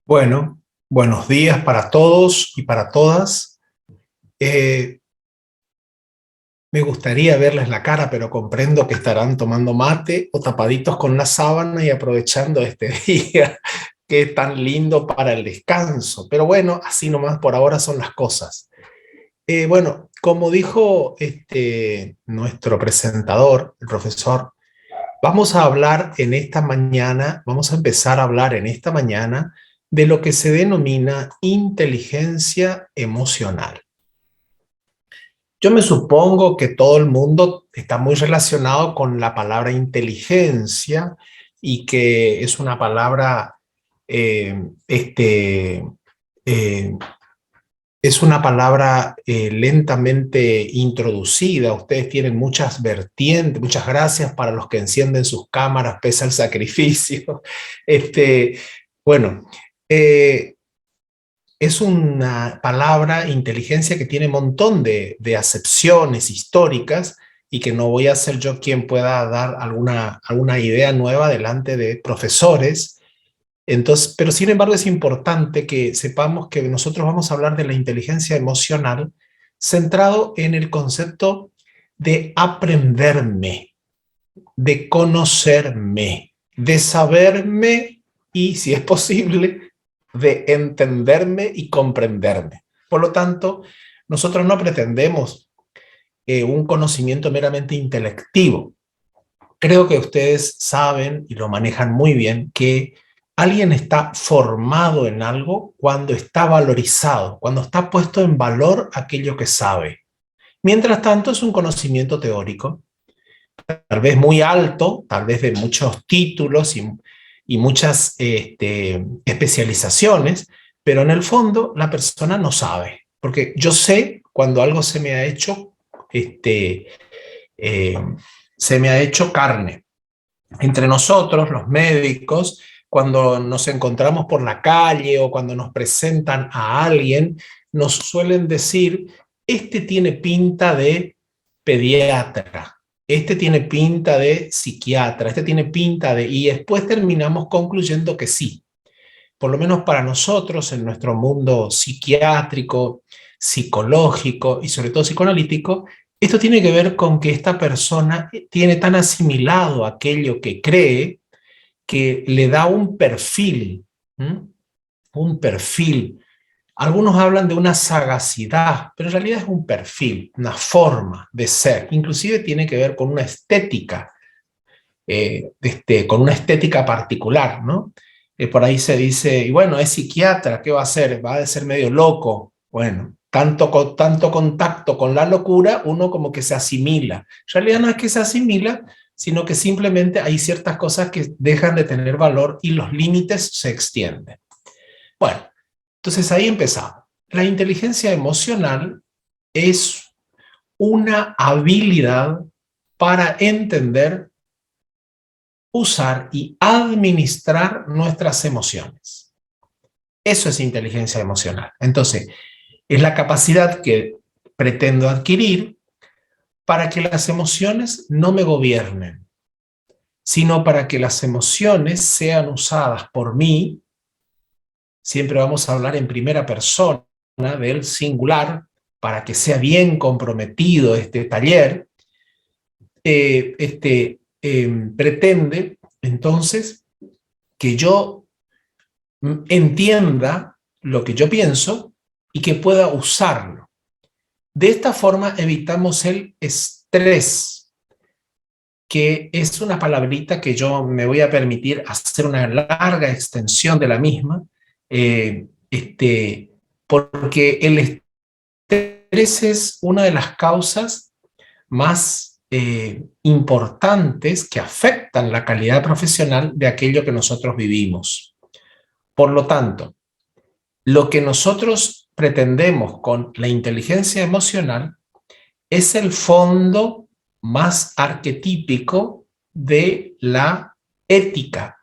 Bueno, buenos días para todos y para todas. Eh, Me gustaría verles la cara, pero comprendo que estarán tomando mate o tapaditos con una sábana y aprovechando este día que es tan lindo para el descanso. Pero bueno, así nomás por ahora son las cosas. Bueno, como dijo nuestro presentador, el profesor, vamos a hablar en esta mañana, vamos a empezar a hablar en esta mañana de lo que se denomina inteligencia emocional. Yo me supongo que todo el mundo está muy relacionado con la palabra inteligencia y que es una palabra, eh, este, eh, lentamente introducida. Ustedes tienen muchas vertientes. Muchas gracias para los que encienden sus cámaras pese al sacrificio. Este, bueno, eh, es una palabra, inteligencia, que tiene un montón de acepciones históricas y que no voy a ser yo quien pueda dar alguna idea nueva delante de profesores. Entonces, pero sin embargo es importante que sepamos que nosotros vamos a hablar de la inteligencia emocional centrado en el concepto de aprenderme, de conocerme, de saberme y, si es posible, de entenderme y comprenderme. Por lo tanto, nosotros no pretendemos un conocimiento meramente intelectivo. Creo que ustedes saben y lo manejan muy bien que alguien está formado en algo cuando está valorizado, cuando está puesto en valor aquello que sabe. Mientras tanto, es un conocimiento teórico, tal vez muy alto, tal vez de muchos títulos y muchas especializaciones, pero en el fondo la persona no sabe, porque yo sé cuando algo este, eh, se me ha hecho carne. Entre nosotros, los médicos, cuando nos encontramos por la calle o cuando nos presentan a alguien, nos suelen decir: este tiene pinta de pediatra, este tiene pinta de psiquiatra, este tiene pinta de... Y después terminamos concluyendo que sí. Por lo menos para nosotros, en nuestro mundo psiquiátrico, psicológico y sobre todo psicoanalítico, esto tiene que ver con que esta persona tiene tan asimilado aquello que cree que le da un perfil, ¿m? Un perfil. Algunos hablan de una sagacidad, pero en realidad es un perfil, una forma de ser. Inclusive tiene que ver con una estética, con una estética particular, ¿no? Por ahí se dice, y bueno, es psiquiatra, ¿qué va a hacer? Va a ser medio loco. Bueno, tanto contacto con la locura, uno como que se asimila. En realidad no es que se asimila, sino que simplemente hay ciertas cosas que dejan de tener valor y los límites se extienden. Bueno, entonces ahí empezamos. La inteligencia emocional es una habilidad para entender, usar y administrar nuestras emociones. Eso es inteligencia emocional. Entonces, es la capacidad que pretendo adquirir para que las emociones no me gobiernen, sino para que las emociones sean usadas por mí. Siempre vamos a hablar en primera persona del singular para que sea bien comprometido este taller. Pretende entonces que yo entienda lo que yo pienso y que pueda usarlo. De esta forma evitamos el estrés, que es una palabrita que yo me voy a permitir hacer una larga extensión de la misma, porque el estrés es una de las causas más importantes que afectan la calidad profesional de aquello que nosotros vivimos. Por lo tanto, lo que nosotros pretendemos con la inteligencia emocional es el fondo más arquetípico de la ética.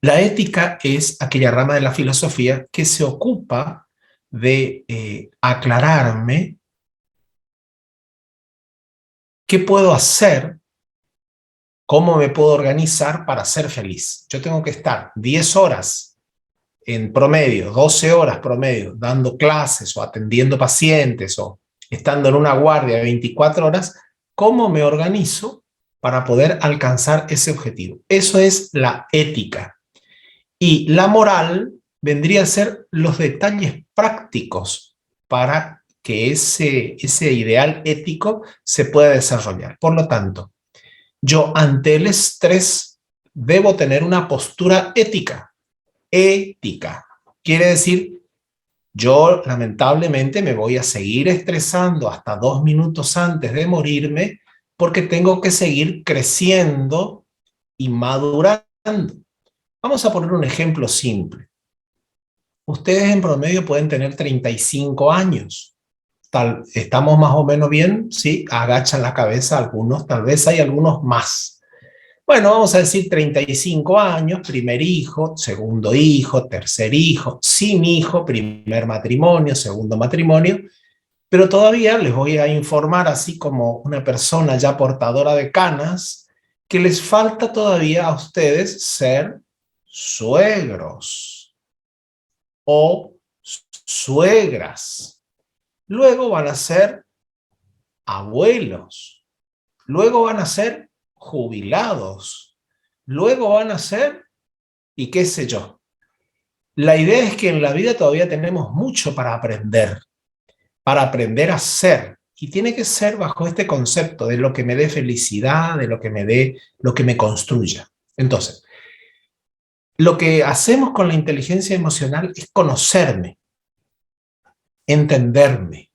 La ética es aquella rama de la filosofía que se ocupa de aclararme qué puedo hacer, cómo me puedo organizar para ser feliz. Yo tengo que estar 10 horas en promedio, 12 horas promedio, dando clases o atendiendo pacientes o estando en una guardia de 24 horas, ¿cómo me organizo para poder alcanzar ese objetivo? Eso es la ética. Y la moral vendría a ser los detalles prácticos para que ese ideal ético se pueda desarrollar. Por lo tanto, yo ante el estrés debo tener una postura ética. Ética. Quiere decir, yo lamentablemente me voy a seguir estresando hasta 2 minutos antes de morirme porque tengo que seguir creciendo y madurando. Vamos a poner un ejemplo simple. Ustedes en promedio pueden tener 35 años. ¿Estamos más o menos bien? Sí, agachan la cabeza algunos, tal vez hay algunos más. Bueno, vamos a decir 35 años, primer hijo, segundo hijo, tercer hijo, sin hijo, primer matrimonio, segundo matrimonio, pero todavía les voy a informar, así como una persona ya portadora de canas, que les falta todavía a ustedes ser suegros o suegras. Luego van a ser abuelos. Luego van a ser jubilados. Luego van a ser, y qué sé yo. La idea es que en la vida todavía tenemos mucho para aprender a ser. Y tiene que ser bajo este concepto de lo que me dé felicidad, de lo que me dé, lo que me construya. Entonces, lo que hacemos con la inteligencia emocional es conocerme, entenderme,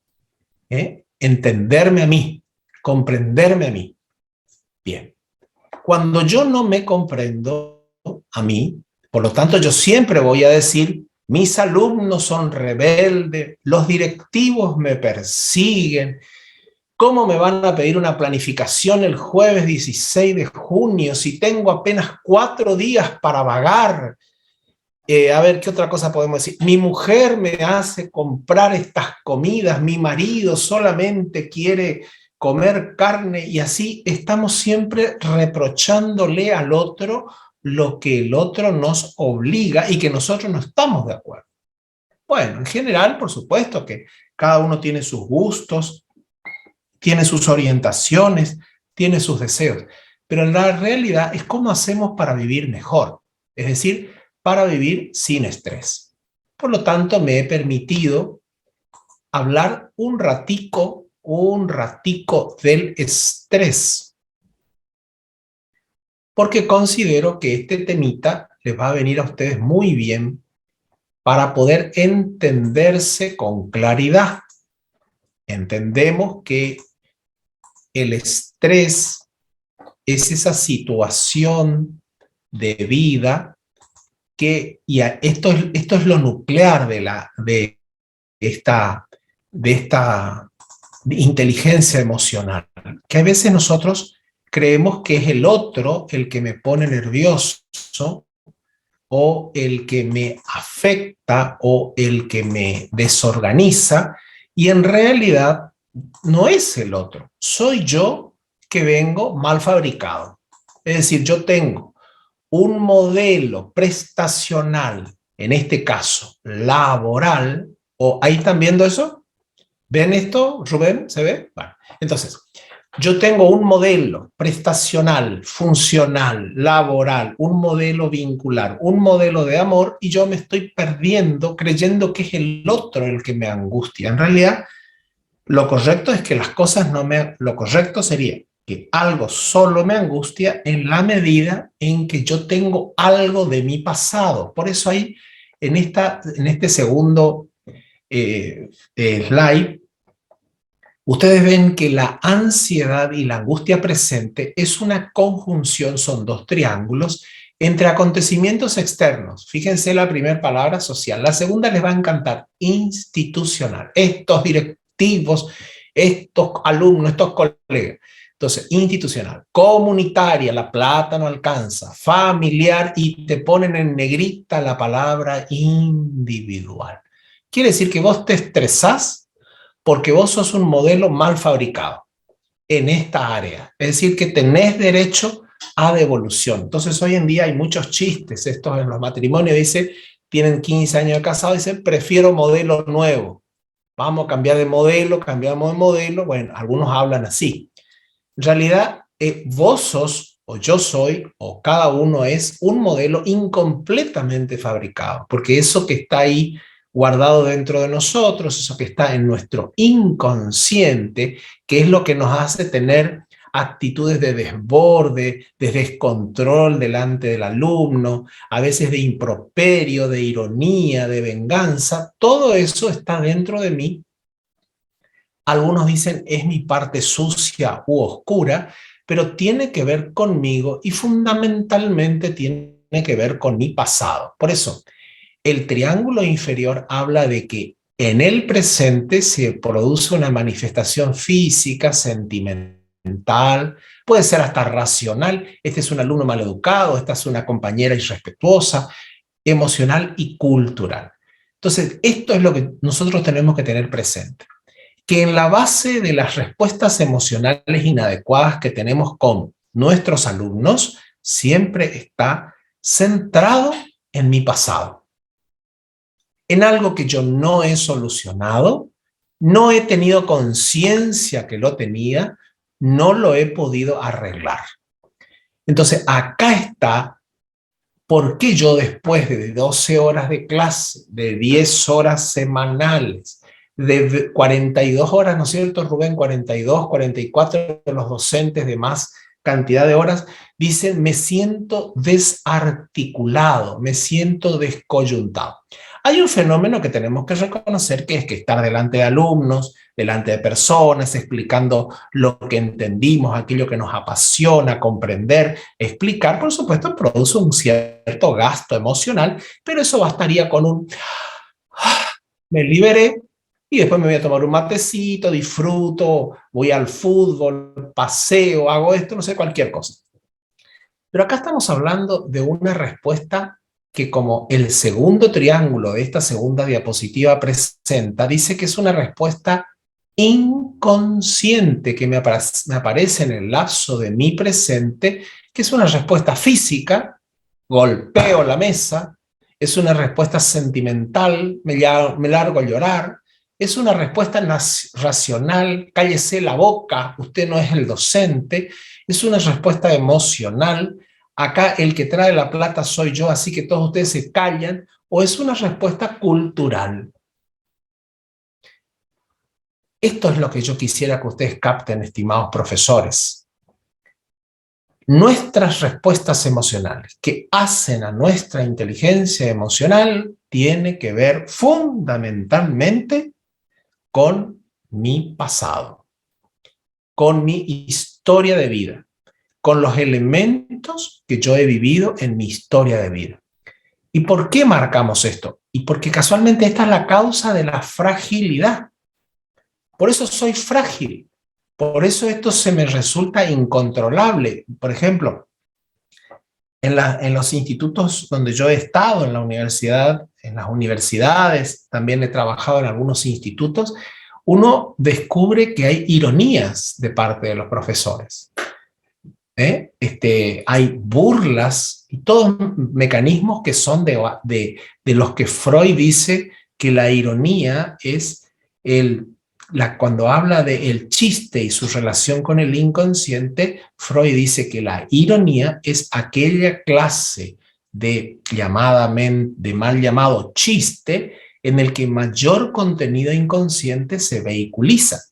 entenderme a mí, comprenderme a mí. Bien, cuando yo no me comprendo a mí, por lo tanto yo siempre voy a decir, mis alumnos son rebeldes, los directivos me persiguen, ¿cómo me van a pedir una planificación el jueves 16 de junio si tengo apenas 4 días para vagar? A ver, ¿qué otra cosa podemos decir? Mi mujer me hace comprar estas comidas, mi marido solamente quiere comer carne y así estamos siempre reprochándole al otro lo que el otro nos obliga y que nosotros no estamos de acuerdo. Bueno, en general, por supuesto que cada uno tiene sus gustos, tiene sus orientaciones, tiene sus deseos, pero la realidad es cómo hacemos para vivir mejor, es decir, para vivir sin estrés. Por lo tanto, me he permitido hablar un ratico del estrés, porque considero que este temita les va a venir a ustedes muy bien para poder entenderse con claridad. Entendemos que el estrés es esa situación de vida que, y esto es lo nuclear de esta inteligencia emocional, que a veces nosotros creemos que es el otro el que me pone nervioso o el que me afecta o el que me desorganiza, y en realidad no es el otro, soy yo que vengo mal fabricado. Es decir, yo tengo un modelo prestacional, en este caso laboral, o ¿ahí están viendo eso? ¿Ven esto, Rubén? ¿Se ve? Bueno, entonces, yo tengo un modelo prestacional, funcional, laboral, un modelo vincular, un modelo de amor, y yo me estoy perdiendo creyendo que es el otro el que me angustia. En realidad, lo correcto es que las cosas no me... Lo correcto sería que algo solo me angustia en la medida en que yo tengo algo de mi pasado. Por eso ahí, en este segundo slide, ustedes ven que la ansiedad y la angustia presente es una conjunción, son dos triángulos, entre acontecimientos externos. Fíjense la primera palabra, social. La segunda les va a encantar, institucional. Estos directivos, estos alumnos, estos colegas. Entonces, institucional, comunitaria, la plata no alcanza, familiar, y te ponen en negrita la palabra individual. Quiere decir que vos te estresás porque vos sos un modelo mal fabricado en esta área. Es decir, que tenés derecho a devolución. Entonces, hoy en día hay muchos chistes, estos en los matrimonios, dice, tienen 15 años de casado y dicen, prefiero modelo nuevo. Vamos a cambiar de modelo, cambiamos de modelo. Bueno, algunos hablan así. En realidad, vos sos, o yo soy, o cada uno es un modelo incompletamente fabricado, porque eso que está ahí guardado dentro de nosotros, eso que está en nuestro inconsciente, que es lo que nos hace tener actitudes de desborde, de descontrol delante del alumno, a veces de improperio, de ironía, de venganza, todo eso está dentro de mí. Algunos dicen es mi parte sucia u oscura, pero tiene que ver conmigo y fundamentalmente tiene que ver con mi pasado. Por eso, el triángulo inferior habla de que en el presente se produce una manifestación física, sentimental, puede ser hasta racional. Este es un alumno maleducado, esta es una compañera irrespetuosa, emocional y cultural. Entonces, esto es lo que nosotros tenemos que tener presente, que en la base de las respuestas emocionales inadecuadas que tenemos con nuestros alumnos, siempre está centrado en mi pasado, en algo que yo no he solucionado, no he tenido conciencia que lo tenía, no lo he podido arreglar. Entonces, acá está por qué yo después de 12 horas de clase, de 10 horas semanales, de 42 horas, ¿no es cierto, Rubén? 42, 44 de los docentes de más cantidad de horas, dicen, me siento desarticulado, me siento descoyuntado. Hay un fenómeno que tenemos que reconocer, que es que estar delante de alumnos, delante de personas, explicando lo que entendimos, aquello que nos apasiona, comprender, explicar, por supuesto, produce un cierto gasto emocional, pero eso bastaría con un me liberé y después me voy a tomar un matecito, disfruto, voy al fútbol, paseo, hago esto, no sé, cualquier cosa. Pero acá estamos hablando de una respuesta que, como el segundo triángulo de esta segunda diapositiva presenta, dice que es una respuesta inconsciente que me aparece en el lapso de mi presente, que es una respuesta física, golpeo la mesa, es una respuesta sentimental, me largo a llorar, es una respuesta racional, cállese la boca, usted no es el docente, es una respuesta emocional, acá el que trae la plata soy yo, así que todos ustedes se callan, o es una respuesta cultural. Esto es lo que yo quisiera que ustedes capten, estimados profesores. Nuestras respuestas emocionales que hacen a nuestra inteligencia emocional tiene que ver fundamentalmente con mi pasado, con mi historia de vida, con los elementos que yo he vivido en mi historia de vida. ¿Y por qué marcamos esto? Y porque casualmente esta es la causa de la fragilidad. Por eso soy frágil. Por eso esto se me resulta incontrolable. Por ejemplo, en los institutos donde yo he estado, en la universidad, en las universidades, también he trabajado en algunos institutos, uno descubre que hay ironías de parte de los profesores. Hay burlas y todos mecanismos que son de los que Freud dice que la ironía es cuando habla del chiste y su relación con el inconsciente, Freud dice que la ironía es aquella clase de mal llamado chiste en el que mayor contenido inconsciente se vehiculiza.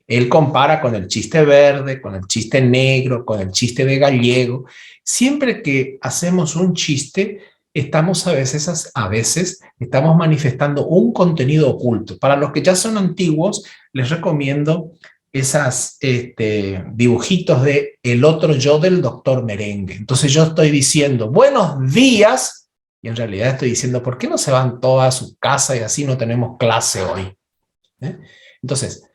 Él compara con el chiste verde, con el chiste negro, con el chiste de gallego. Siempre que hacemos un chiste, estamos a veces estamos manifestando un contenido oculto. Para los que ya son antiguos, les recomiendo esos dibujitos de El otro yo del doctor Merengue. Entonces yo estoy diciendo, buenos días, y en realidad estoy diciendo, ¿por qué no se van todos a su casa y así no tenemos clase hoy? Entonces,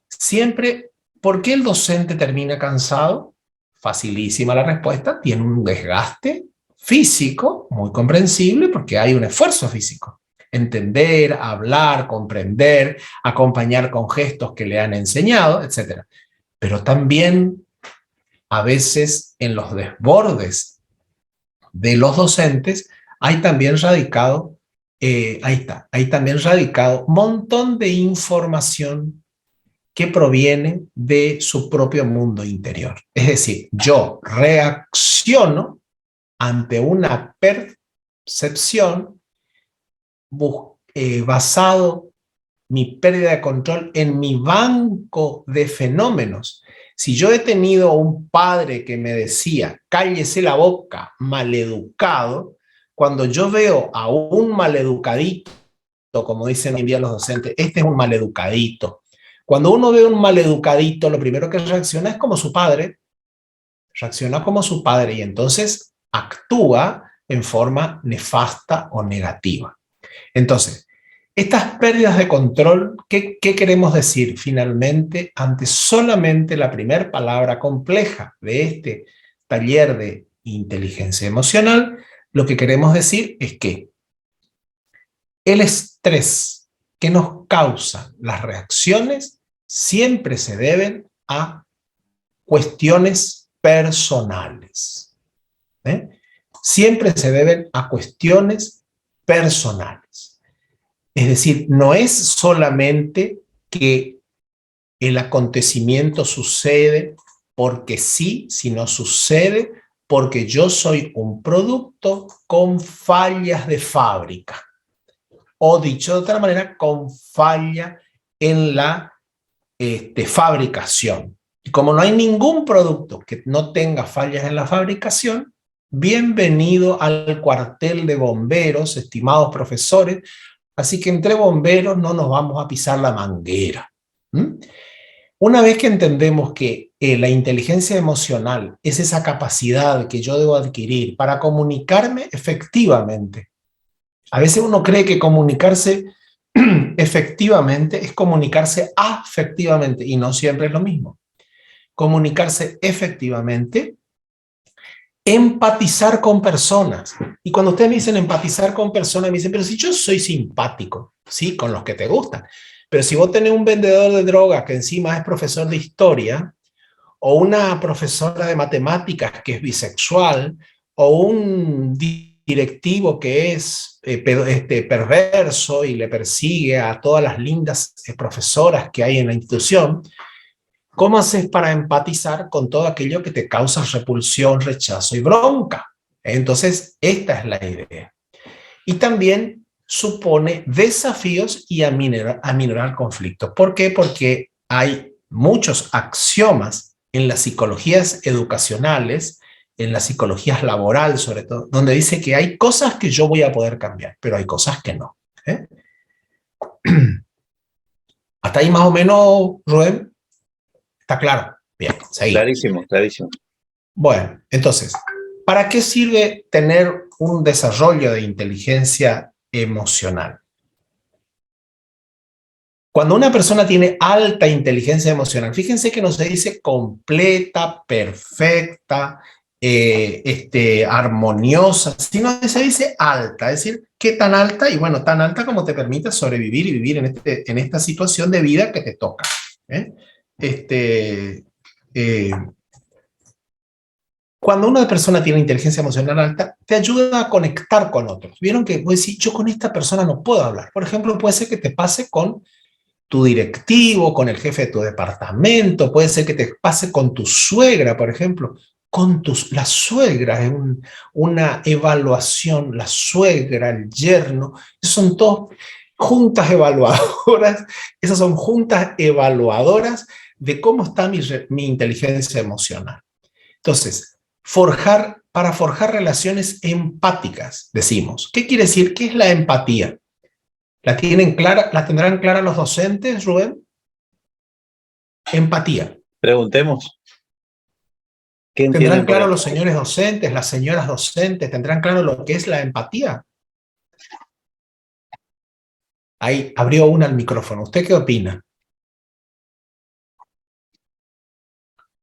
siempre, ¿por qué el docente termina cansado? Facilísima la respuesta, tiene un desgaste físico muy comprensible porque hay un esfuerzo físico. Entender, hablar, comprender, acompañar con gestos que le han enseñado, etc. Pero también a veces en los desbordes de los docentes hay también radicado Ahí está, ahí también radicado un montón de información que proviene de su propio mundo interior. Es decir, yo reacciono ante una percepción basado mi pérdida de control en mi banco de fenómenos. Si yo he tenido un padre que me decía, cállese la boca, maleducado, cuando yo veo a un maleducadito, como dicen hoy en día los docentes, este es un maleducadito. Cuando uno ve un maleducadito, lo primero que reacciona es como su padre, reacciona como su padre y entonces actúa en forma nefasta o negativa. Entonces, estas pérdidas de control, ¿qué queremos decir finalmente ante solamente la primera palabra compleja de este taller de inteligencia emocional? Lo que queremos decir es que el estrés que nos causa las reacciones siempre se deben a cuestiones personales. ¿Eh? Siempre se deben a cuestiones personales. Es decir, no es solamente que el acontecimiento sucede porque sí, sino sucede porque yo soy un producto con fallas de fábrica. O dicho de otra manera, con falla en la fabricación. Y como no hay ningún producto que no tenga fallas en la fabricación, bienvenido al cuartel de bomberos, estimados profesores. Así que entre bomberos no nos vamos a pisar la manguera. Una vez que entendemos que la inteligencia emocional es esa capacidad que yo debo adquirir para comunicarme efectivamente. A veces uno cree que comunicarse efectivamente es comunicarse afectivamente y no siempre es lo mismo. Comunicarse efectivamente, empatizar con personas. Y cuando ustedes me dicen empatizar con personas, me dicen, pero si yo soy simpático, sí, con los que te gustan. Pero si vos tenés un vendedor de droga que encima es profesor de historia, o una profesora de matemáticas que es bisexual, o un directivo que es perverso y le persigue a todas las lindas profesoras que hay en la institución, ¿cómo haces para empatizar con todo aquello que te causa repulsión, rechazo y bronca? Entonces, esta es la idea. Y también supone desafíos y aminorar conflictos. ¿Por qué? Porque hay muchos axiomas en las psicologías educacionales, en las psicologías laboral sobre todo, donde dice que hay cosas que yo voy a poder cambiar, pero hay cosas que no. ¿Hasta ahí más o menos, Rubén? ¿Está claro? Bien, seguimos. Clarísimo, clarísimo. Bueno, entonces, ¿para qué sirve tener un desarrollo de inteligencia emocional? Cuando una persona tiene alta inteligencia emocional, fíjense que no se dice completa, perfecta, armoniosa, sino que se dice alta, es decir, ¿qué tan alta? Y bueno, tan alta como te permite sobrevivir y vivir en esta situación de vida que te toca. Cuando una persona tiene inteligencia emocional alta, te ayuda a conectar con otros. Vieron que vos decís, yo con esta persona no puedo hablar. Por ejemplo, puede ser que te pase con tu directivo, con el jefe de tu departamento, puede ser que te pase con tu suegra, por ejemplo. La suegra es una evaluación, la suegra, el yerno, son todos juntas evaluadoras, esas son juntas evaluadoras de cómo está mi inteligencia emocional. Entonces, para forjar relaciones empáticas, decimos. ¿Qué quiere decir? ¿Qué es la empatía? ¿La tendrán clara los docentes, Rubén? Empatía. Preguntemos. ¿Qué ¿Tendrán claro por los señores docentes, las señoras docentes? ¿Tendrán claro lo que es la empatía? Ahí abrió una el micrófono. ¿Usted qué opina?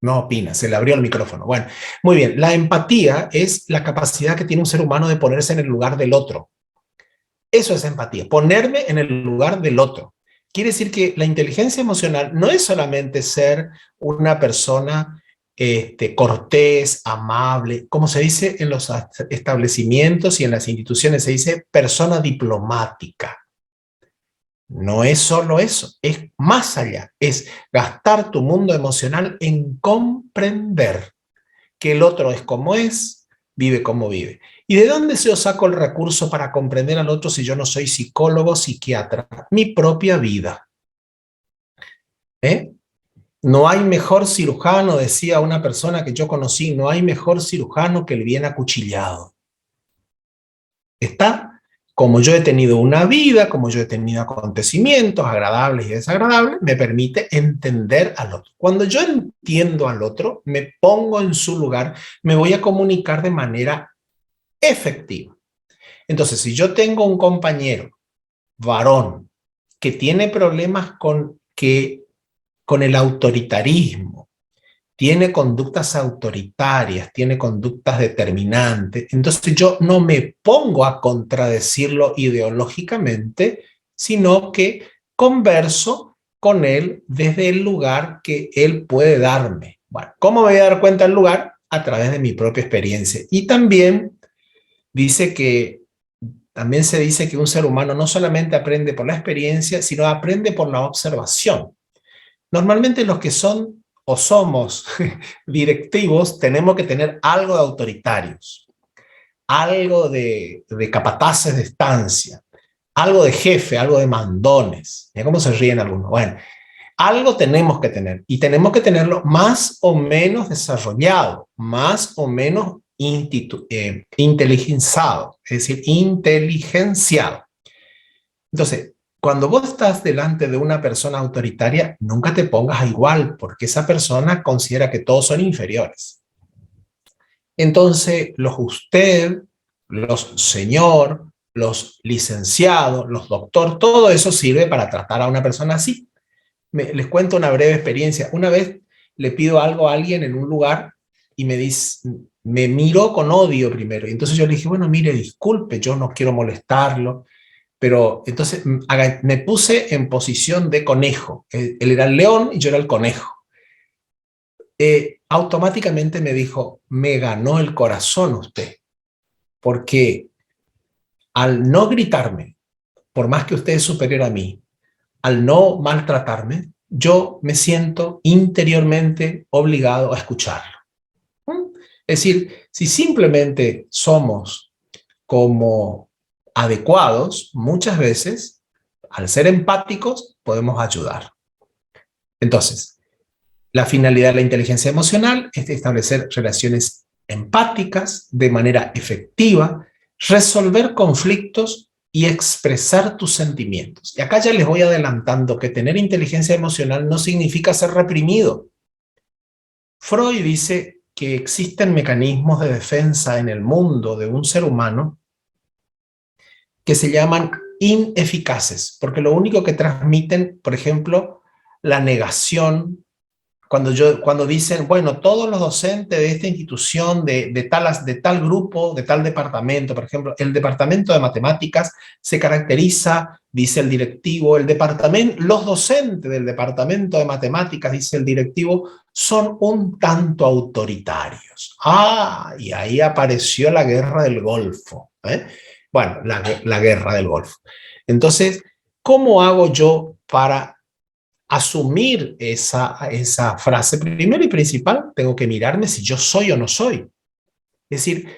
No opina, se le abrió el micrófono. Bueno, muy bien. La empatía es la capacidad que tiene un ser humano de ponerse en el lugar del otro. Eso es empatía, ponerme en el lugar del otro. Quiere decir que la inteligencia emocional no es solamente ser una persona cortés, amable, como se dice en los establecimientos y en las instituciones, se dice persona diplomática. No es solo eso, es más allá, es gastar tu mundo emocional en comprender que el otro es como es, vive como vive. ¿Y de dónde se os saco el recurso para comprender al otro si yo no soy psicólogo, psiquiatra? Mi propia vida. No hay mejor cirujano, decía una persona que yo conocí, no hay mejor cirujano que el bien acuchillado. Está. Como yo he tenido una vida, como yo he tenido acontecimientos agradables y desagradables, me permite entender al otro. Cuando yo entiendo al otro, me pongo en su lugar, me voy a comunicar de manera efectiva. Entonces, si yo tengo un compañero varón que tiene problemas con el autoritarismo, tiene conductas autoritarias, tiene conductas determinantes, entonces yo no me pongo a contradecirlo ideológicamente, sino que converso con él desde el lugar que él puede darme. Bueno, ¿cómo me voy a dar cuenta del lugar? A través de mi propia experiencia. Y también también se dice que un ser humano no solamente aprende por la experiencia, sino aprende por la observación. Normalmente los que son o somos directivos tenemos que tener algo de autoritarios, algo de capataces de estancia, algo de jefe, algo de mandones. Mira cómo se ríen algunos. Bueno, algo tenemos que tener y tenemos que tenerlo más o menos desarrollado, más o menos inteligenciado, es decir, inteligenciado. Entonces, cuando vos estás delante de una persona autoritaria, nunca te pongas a igual, porque esa persona considera que todos son inferiores. Entonces, los usted, los señor, los licenciados, los doctor, todo eso sirve para tratar a una persona así. Les cuento una breve experiencia. Una vez le pido algo a alguien en un lugar y me miró con odio primero. Y entonces yo le dije, bueno, mire, disculpe, yo no quiero molestarlo. Pero entonces me puse en posición de conejo. Él era el león y yo era el conejo. Automáticamente me dijo, me ganó el corazón usted, porque al no gritarme, por más que usted es superior a mí, al no maltratarme, yo me siento interiormente obligado a escucharlo. Es decir, si simplemente somos como adecuados, muchas veces, al ser empáticos, podemos ayudar. Entonces, la finalidad de la inteligencia emocional es establecer relaciones empáticas de manera efectiva, resolver conflictos y expresar tus sentimientos. Y acá ya les voy adelantando que tener inteligencia emocional no significa ser reprimido. Freud dice que existen mecanismos de defensa en el mundo de un ser humano que se llaman ineficaces, porque lo único que transmiten, por ejemplo, la negación, cuando dicen, bueno, todos los docentes de esta institución, de tal grupo, de tal departamento, por ejemplo, el departamento de matemáticas se caracteriza, dice el directivo, los docentes del departamento de matemáticas, dice el directivo, son un tanto autoritarios. Y ahí apareció la guerra del Golfo, Bueno, la guerra del Golfo. Entonces, ¿cómo hago yo para asumir esa frase? Primero y principal, tengo que mirarme si yo soy o no soy. Es decir,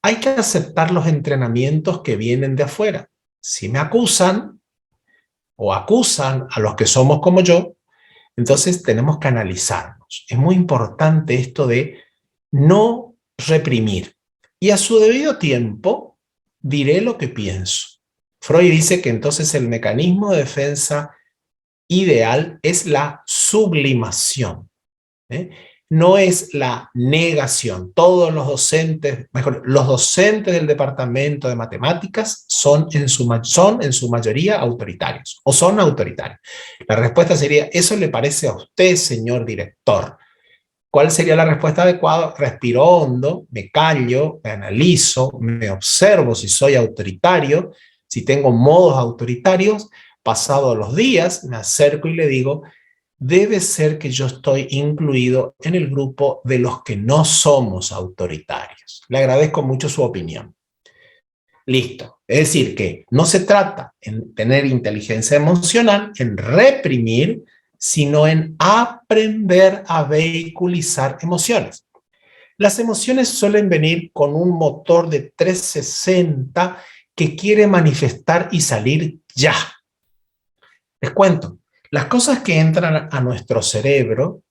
hay que aceptar los entrenamientos que vienen de afuera. Si me acusan o acusan a los que somos como yo, entonces tenemos que analizarnos. Es muy importante esto de no reprimir. Y a su debido tiempo, diré lo que pienso. Freud dice que entonces el mecanismo de defensa ideal es la sublimación, no es la negación. Todos los docentes, los docentes del departamento de matemáticas son en su mayoría autoritarios o son autoritarios. La respuesta sería, ¿eso le parece a usted, señor director? ¿Cuál sería la respuesta adecuada? Respiro hondo, me callo, me analizo, me observo si soy autoritario, si tengo modos autoritarios. Pasados los días, me acerco y le digo, debe ser que yo estoy incluido en el grupo de los que no somos autoritarios. Le agradezco mucho su opinión. Listo. Es decir, que no se trata en tener inteligencia emocional, en reprimir, sino en aprender a vehiculizar emociones. Las emociones suelen venir con un motor de 360 que quiere manifestar y salir ya. Les cuento, las cosas que entran a nuestro cerebro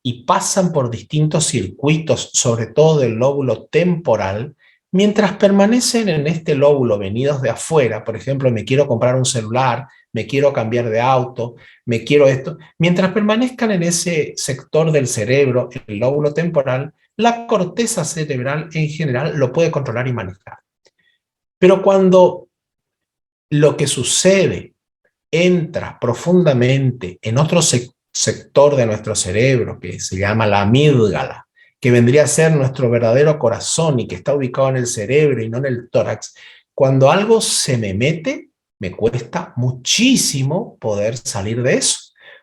y pasan por distintos circuitos, sobre todo del lóbulo temporal, mientras permanecen en este lóbulo venidos de afuera, por ejemplo, me quiero comprar un celular, me quiero cambiar de auto, me quiero esto, mientras permanezcan en ese sector del cerebro, el lóbulo temporal, la corteza cerebral en general lo puede controlar y manejar. Pero cuando lo que sucede entra profundamente en otro sector de nuestro cerebro que se llama la amígdala, que vendría a ser nuestro verdadero corazón y que está ubicado en el cerebro y no en el tórax, cuando algo se me mete, me cuesta muchísimo poder salir de eso.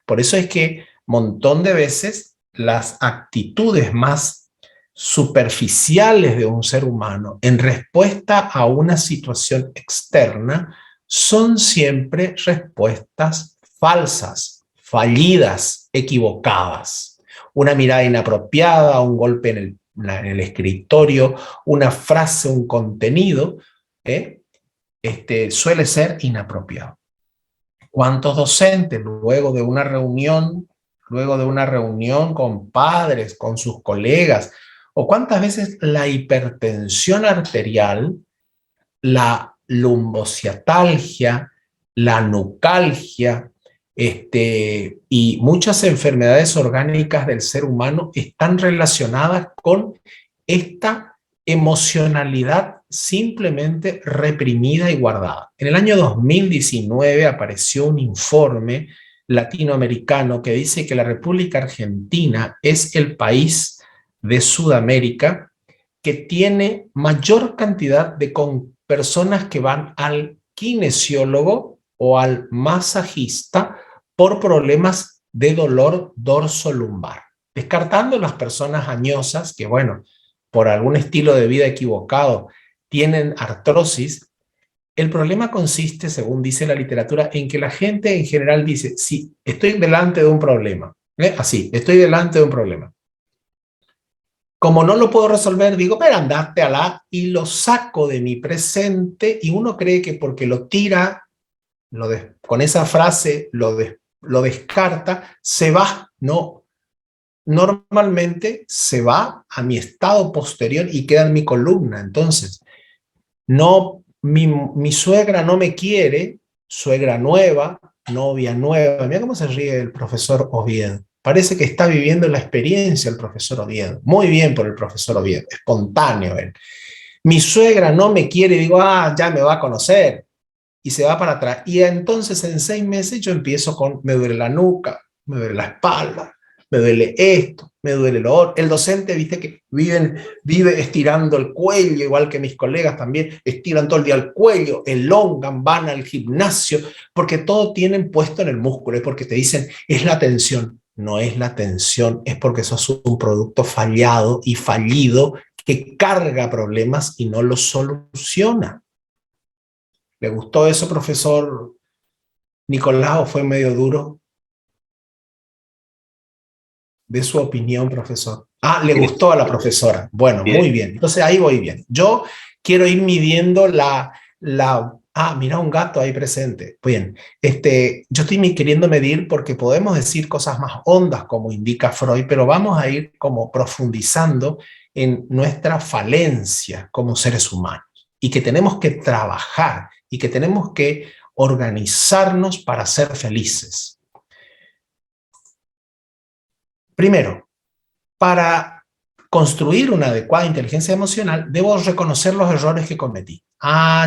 Por eso es que un montón de veces las actitudes más superficiales de un ser humano en respuesta a una situación externa son siempre respuestas falsas, fallidas, equivocadas. Una mirada inapropiada, un golpe en el escritorio, una frase, un contenido, suele ser inapropiado. ¿Cuántos docentes luego de una reunión con padres, con sus colegas, o cuántas veces la hipertensión arterial, la lumbociatalgia, la nucalgia, y muchas enfermedades orgánicas del ser humano están relacionadas con esta emocionalidad simplemente reprimida y guardada? En el año 2019 apareció un informe latinoamericano que dice que la República Argentina es el país de Sudamérica que tiene mayor cantidad de personas que van al kinesiólogo o al masajista por problemas de dolor dorsolumbar. Descartando las personas añosas que, bueno, por algún estilo de vida equivocado tienen artrosis, el problema consiste, según dice la literatura, en que la gente en general dice, sí, estoy delante de un problema. Así, estoy delante de un problema. Como no lo puedo resolver, digo, pero andate a la, y lo saco de mi presente, y uno cree que porque lo tira, con esa frase lo descarta, se va. No, normalmente se va a mi estado posterior y queda en mi columna. Entonces, no, mi suegra no me quiere, suegra nueva, novia nueva. Mira cómo se ríe el profesor Oviedo. Parece que está viviendo la experiencia el profesor Oviedo. Muy bien por el profesor Oviedo, espontáneo él. Mi suegra no me quiere, digo, ya me va a conocer. Y se va para atrás. Y entonces en 6 meses yo empiezo con, me duele la nuca, me duele la espalda, me duele esto, me duele lo otro. El docente, viste que vive estirando el cuello, igual que mis colegas también, estiran todo el día el cuello, elongan, van al gimnasio, porque todo tienen puesto en el músculo, es porque te dicen, es la tensión. No es la tensión, es porque sos un producto fallado y fallido que carga problemas y no los soluciona. ¿Le gustó eso, profesor Nicolás, o fue medio duro? De su opinión, profesor. Le gustó a la profesora. Bueno, muy bien. Entonces ahí voy bien. Yo quiero ir midiendo mira un gato ahí presente. Bien, yo estoy queriendo medir porque podemos decir cosas más hondas, como indica Freud, pero vamos a ir como profundizando en nuestra falencia como seres humanos y que tenemos que trabajar y que tenemos que organizarnos para ser felices. Primero, para construir una adecuada inteligencia emocional, debo reconocer los errores que cometí.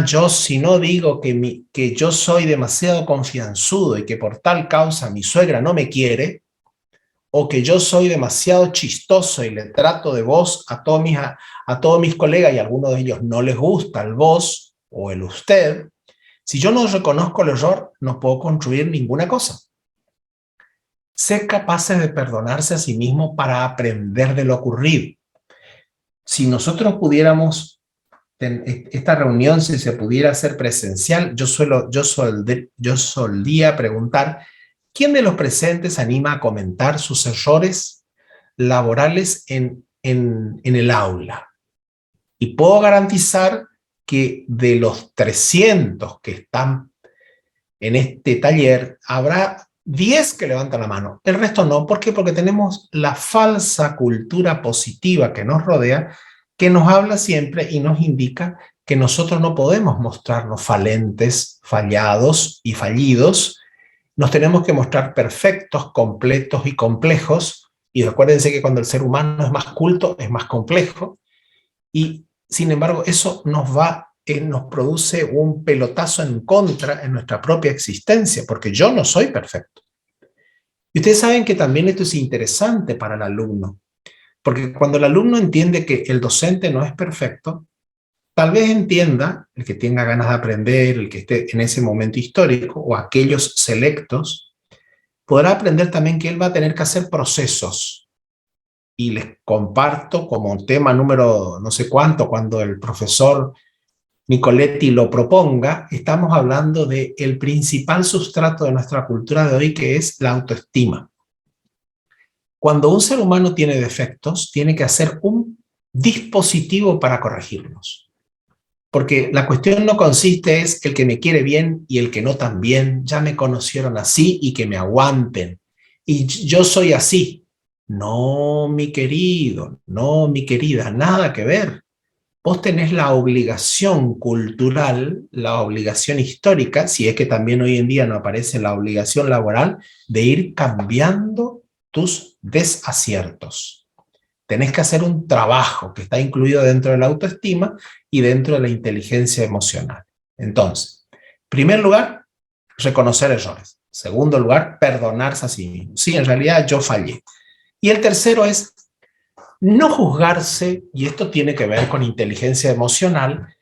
Yo si no digo que yo soy demasiado confianzudo y que por tal causa mi suegra no me quiere, o que yo soy demasiado chistoso y le trato de vos a todos mis colegas y a algunos de ellos no les gusta el vos o el usted, si yo no reconozco el error, no puedo construir ninguna cosa. ser capaces de perdonarse a sí mismos para aprender de lo ocurrido. Si nosotros pudiéramos, esta reunión, si se pudiera hacer presencial, yo solía preguntar, ¿quién de los presentes anima a comentar sus errores laborales en el aula? Y puedo garantizar que de los 300 que están en este taller, habrá 10 que levantan la mano. El resto no. ¿Por qué? Porque tenemos la falsa cultura positiva que nos rodea, que nos habla siempre y nos indica que nosotros no podemos mostrarnos falentes, fallados y fallidos. Nos tenemos que mostrar perfectos, completos y complejos. Y acuérdense que cuando el ser humano es más culto, es más complejo. Y sin embargo, eso nos produce un pelotazo en contra en nuestra propia existencia, porque yo no soy perfecto. Y ustedes saben que también esto es interesante para el alumno, porque cuando el alumno entiende que el docente no es perfecto, tal vez entienda, el que tenga ganas de aprender, el que esté en ese momento histórico, o aquellos selectos, podrá aprender también que él va a tener que hacer procesos. Y les comparto como tema número no sé cuánto, cuando el profesor Nicoletti lo proponga, estamos hablando del principal sustrato de nuestra cultura de hoy, que es la autoestima. Cuando un ser humano tiene defectos, tiene que hacer un dispositivo para corregirlos. Porque la cuestión no consiste es el que me quiere bien y el que no tan bien, ya me conocieron así y que me aguanten. Y yo soy así. No, mi querido, no, mi querida, nada que ver. Vos tenés la obligación cultural, la obligación histórica, si es que también hoy en día no aparece la obligación laboral, de ir cambiando tus desaciertos. Tenés que hacer un trabajo que está incluido dentro de la autoestima y dentro de la inteligencia emocional. Entonces, en primer lugar, reconocer errores. Segundo lugar, perdonarse a sí mismo. Sí, en realidad yo fallé. Y el tercero es no juzgarse, y esto tiene que ver con inteligencia emocional,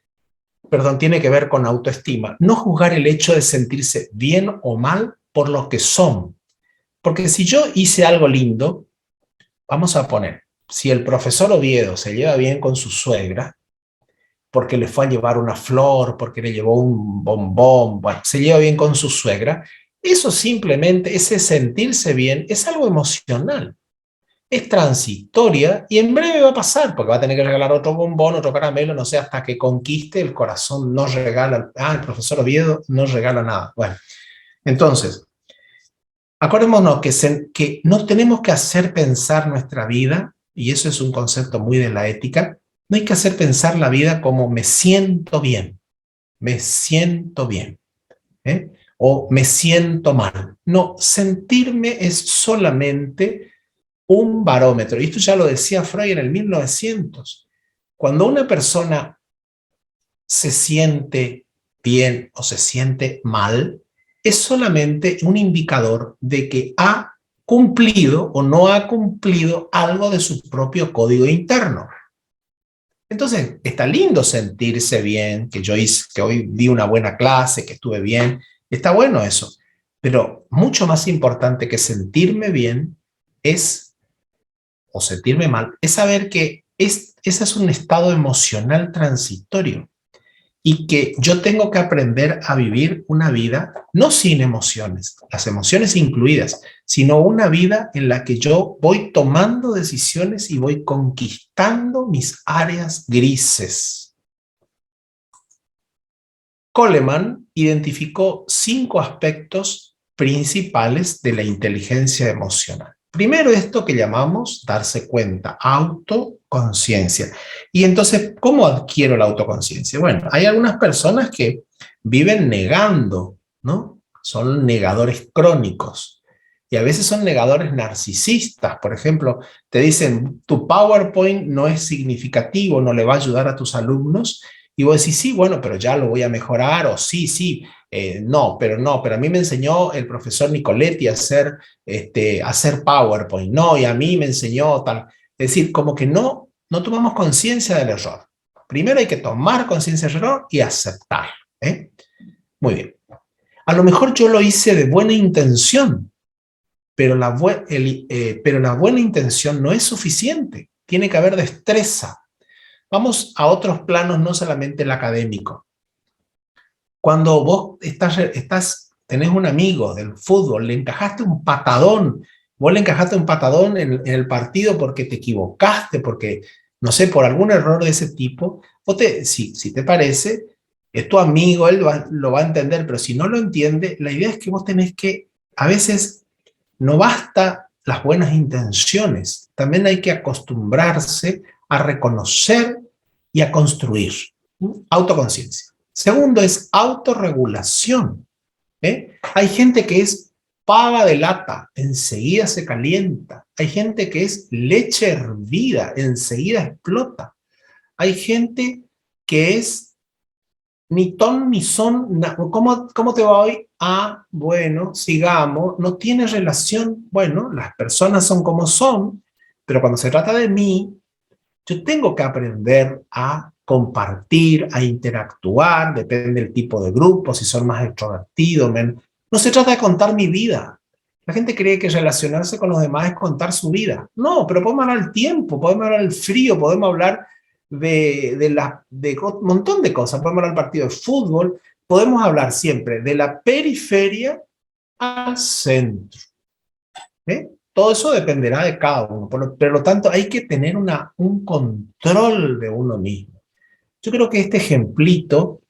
tiene que ver con autoestima. No juzgar el hecho de sentirse bien o mal por lo que son. Porque si yo hice algo lindo, vamos a poner, si el profesor Oviedo se lleva bien con su suegra, porque le fue a llevar una flor, porque le llevó un bombón, bueno, se lleva bien con su suegra, eso simplemente, ese sentirse bien, es algo emocional. Es transitoria y en breve va a pasar, porque va a tener que regalar otro bombón, otro caramelo, no sé, hasta que conquiste el corazón, no regala, el profesor Oviedo no regala nada. Bueno, entonces, acordémonos que no tenemos que hacer pensar nuestra vida, y eso es un concepto muy de la ética, no hay que hacer pensar la vida como me siento bien, ¿eh? O me siento mal. No, sentirme es solamente un barómetro. Y esto ya lo decía Freud en el 1900. Cuando una persona se siente bien o se siente mal, es solamente un indicador de que ha cumplido o no ha cumplido algo de su propio código interno. Entonces, está lindo sentirse bien, que hoy di una buena clase, que estuve bien. Está bueno eso. Pero mucho más importante que sentirme bien es o sentirme mal, es saber que ese es un estado emocional transitorio y que yo tengo que aprender a vivir una vida no sin emociones, las emociones incluidas, sino una vida en la que yo voy tomando decisiones y voy conquistando mis áreas grises. Coleman identificó 5 aspectos principales de la inteligencia emocional. Primero, esto que llamamos darse cuenta, autoconciencia. Y entonces, ¿cómo adquiero la autoconciencia? Bueno, hay algunas personas que viven negando, ¿no? Son negadores crónicos. Y a veces son negadores narcisistas. Por ejemplo, te dicen, tu PowerPoint no es significativo, no le va a ayudar a tus alumnos. Y vos decís, sí, bueno, pero ya lo voy a mejorar, o sí, no, pero a mí me enseñó el profesor Nicoletti a hacer PowerPoint, no, y a mí me enseñó tal. Es decir, como que no tomamos conciencia del error. Primero hay que tomar conciencia del error y aceptarlo. Muy bien. A lo mejor yo lo hice de buena intención, pero la buena intención no es suficiente. Tiene que haber destreza. Vamos a otros planos, no solamente el académico. Cuando vos tenés un amigo del fútbol, le encajaste un patadón, vos le encajaste un patadón en el partido porque te equivocaste, porque, no sé, por algún error de ese tipo, si te parece, es tu amigo, él lo va a entender, pero si no lo entiende, la idea es que vos tenés que, a veces, no basta las buenas intenciones, también hay que acostumbrarse a reconocer y a construir. Autoconciencia. Segundo es autorregulación. Hay gente que es pava de lata, enseguida se calienta. Hay gente que es leche hervida, enseguida explota. Hay gente que es ni ton ni son. ¿Cómo te va hoy? Ah, bueno, sigamos. No tiene relación. Bueno, las personas son como son, pero cuando se trata de mí, yo tengo que aprender a compartir, a interactuar, depende del tipo de grupo, si son más extrovertidos, menos. No se trata de contar mi vida. La gente cree que relacionarse con los demás es contar su vida. No, pero podemos hablar del tiempo, podemos hablar del frío, podemos hablar de un montón de cosas. Podemos hablar del partido de fútbol, podemos hablar siempre de la periferia al centro. Todo eso dependerá de cada uno. Por lo tanto, hay que tener un control de uno mismo. Yo creo que este ejemplito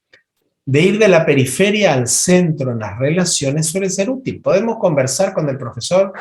de ir de la periferia al centro en las relaciones suele ser útil. Podemos conversar con el profesor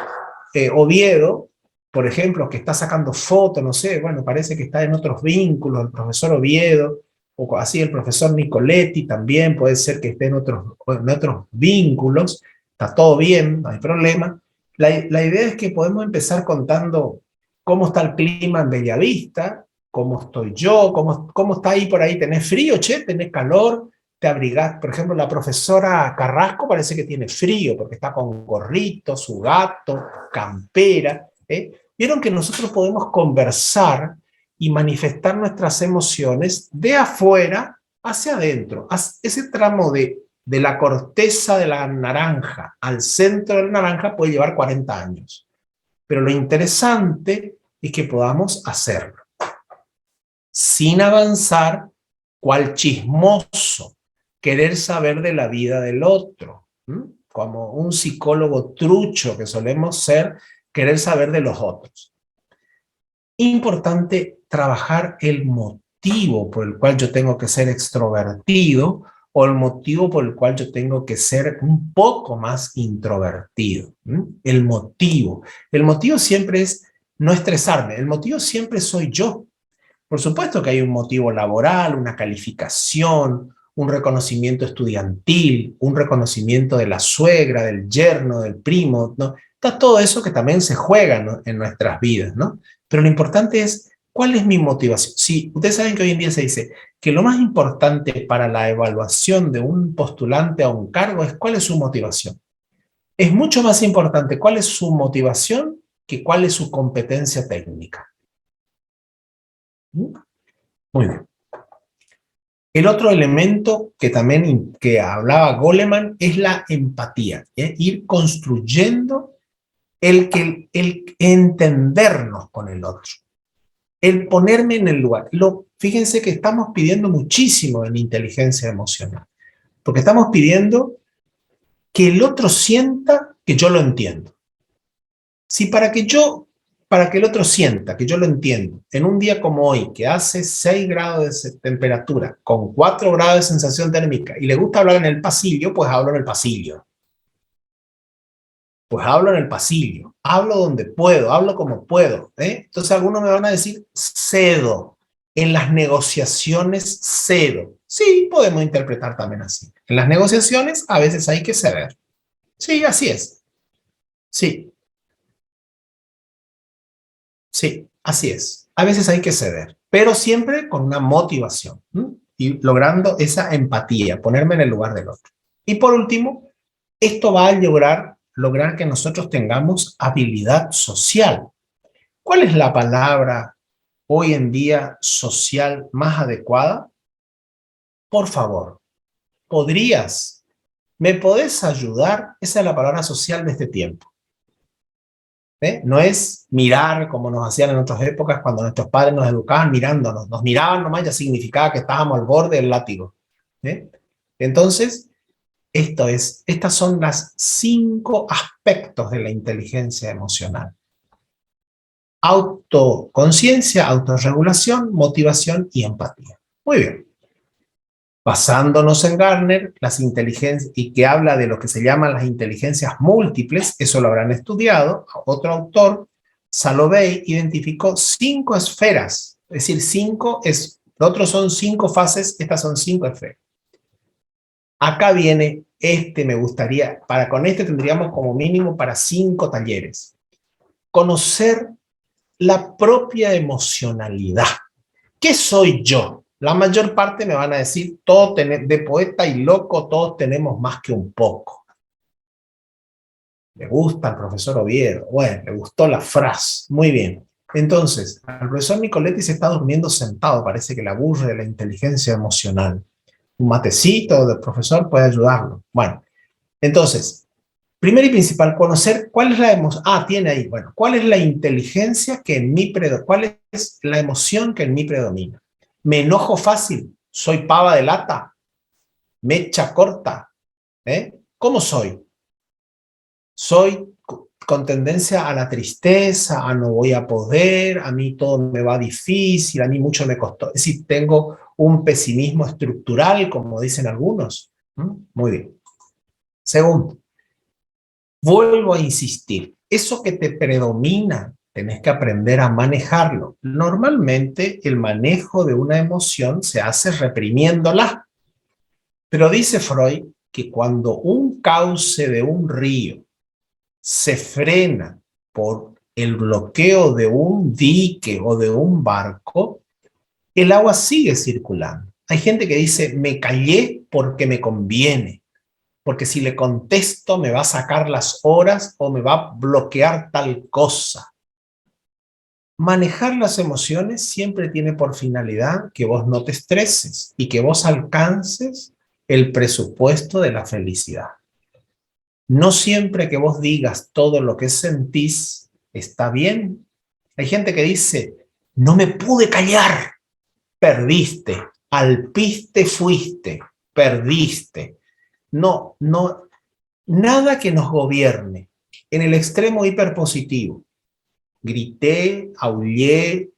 Oviedo, por ejemplo, que está sacando fotos, no sé, bueno, parece que está en otros vínculos, el profesor Oviedo, o así el profesor Nicoletti también puede ser que esté en otros vínculos, está todo bien, no hay problema. La idea es que podemos empezar contando cómo está el clima en Bellavista, cómo estoy yo, cómo está ahí por ahí, tenés frío, che, tenés calor, te abrigás. Por ejemplo, la profesora Carrasco parece que tiene frío porque está con gorrito, su gato, campera. Vieron que nosotros podemos conversar y manifestar nuestras emociones de afuera hacia adentro. Ese tramo de la corteza de la naranja al centro de la naranja puede llevar 40 años. Pero lo interesante es que podamos hacerlo sin avanzar cual chismoso, querer saber de la vida del otro, como un psicólogo trucho que solemos ser, querer saber de los otros. Importante trabajar el motivo por el cual yo tengo que ser extrovertido o el motivo por el cual yo tengo que ser un poco más introvertido. El motivo. El motivo siempre es no estresarme. El motivo siempre soy yo. Por supuesto que hay un motivo laboral, una calificación, un reconocimiento estudiantil, un reconocimiento de la suegra, del yerno, del primo, ¿no? Está todo eso que también se juega, ¿no?, en nuestras vidas, ¿no? Pero lo importante es, ¿cuál es mi motivación? Sí, ustedes saben que hoy en día se dice que lo más importante para la evaluación de un postulante a un cargo es cuál es su motivación. Es mucho más importante cuál es su motivación que cuál es su competencia técnica. Muy bien. El otro elemento que también que hablaba Goleman es la empatía, ir construyendo el entendernos con el otro, el ponerme en el lugar. Fíjense que estamos pidiendo muchísimo en inteligencia emocional, porque estamos pidiendo que el otro sienta que yo lo entiendo. Si para que el otro sienta que yo lo entiendo, en un día como hoy, que hace 6 grados de temperatura, con 4 grados de sensación térmica, y le gusta hablar en el pasillo, pues hablo en el pasillo. Pues hablo en el pasillo, hablo donde puedo, hablo como puedo. Entonces algunos me van a decir, cedo. En las negociaciones cedo. Sí, podemos interpretar también así. En las negociaciones a veces hay que ceder. Sí, así es. Sí. Sí, así es. A veces hay que ceder, pero siempre con una motivación, y logrando esa empatía, ponerme en el lugar del otro. Y por último, esto va a lograr que nosotros tengamos habilidad social. ¿Cuál es la palabra hoy en día social más adecuada? Por favor, ¿me podés ayudar? Esa es la palabra social de este tiempo. No es mirar como nos hacían en otras épocas cuando nuestros padres nos educaban mirándonos. Nos miraban nomás, ya significaba que estábamos al borde del látigo. Entonces, estas son las 5 aspectos de la inteligencia emocional. Autoconciencia, autorregulación, motivación y empatía. Muy bien. Basándonos en Gardner, las inteligencias, y que habla de lo que se llaman las inteligencias múltiples, eso lo habrán estudiado, otro autor, Salovey, identificó 5 esferas, es decir, los otros son 5 fases, estas son 5 esferas. Acá viene, me gustaría, con este tendríamos como mínimo para 5 talleres. Conocer la propia emocionalidad. ¿Qué soy yo? La mayor parte me van a decir, de poeta y loco, todos tenemos más que un poco. Le gusta al profesor Oviedo. Bueno, le gustó la frase. Muy bien. Entonces, el profesor Nicoletti se está durmiendo sentado. Parece que le aburre de la inteligencia emocional. Un matecito del profesor puede ayudarlo. Bueno, entonces, primero y principal, conocer cuál es la emoción. Tiene ahí. Bueno, ¿cuál es la inteligencia que en mí predomina? ¿Cuál es la emoción que en mí predomina? ¿Me enojo fácil? ¿Soy pava de lata? ¿Mecha corta? ¿Cómo soy? ¿Soy con tendencia a la tristeza, a no voy a poder, a mí todo me va difícil, a mí mucho me costó? Es decir, tengo un pesimismo estructural, como dicen algunos. Muy bien. Segundo, vuelvo a insistir, eso que te predomina, tenés que aprender a manejarlo. Normalmente el manejo de una emoción se hace reprimiéndola. Pero dice Freud que cuando un cauce de un río se frena por el bloqueo de un dique o de un barco, el agua sigue circulando. Hay gente que dice, me callé porque me conviene, porque si le contesto me va a sacar las horas o me va a bloquear tal cosa. Manejar las emociones siempre tiene por finalidad que vos no te estreses y que vos alcances el presupuesto de la felicidad. No siempre que vos digas todo lo que sentís está bien. Hay gente que dice, no me pude callar, perdiste, alpiste fuiste, perdiste. No, nada que nos gobierne. En el extremo hiperpositivo, grité, aullé,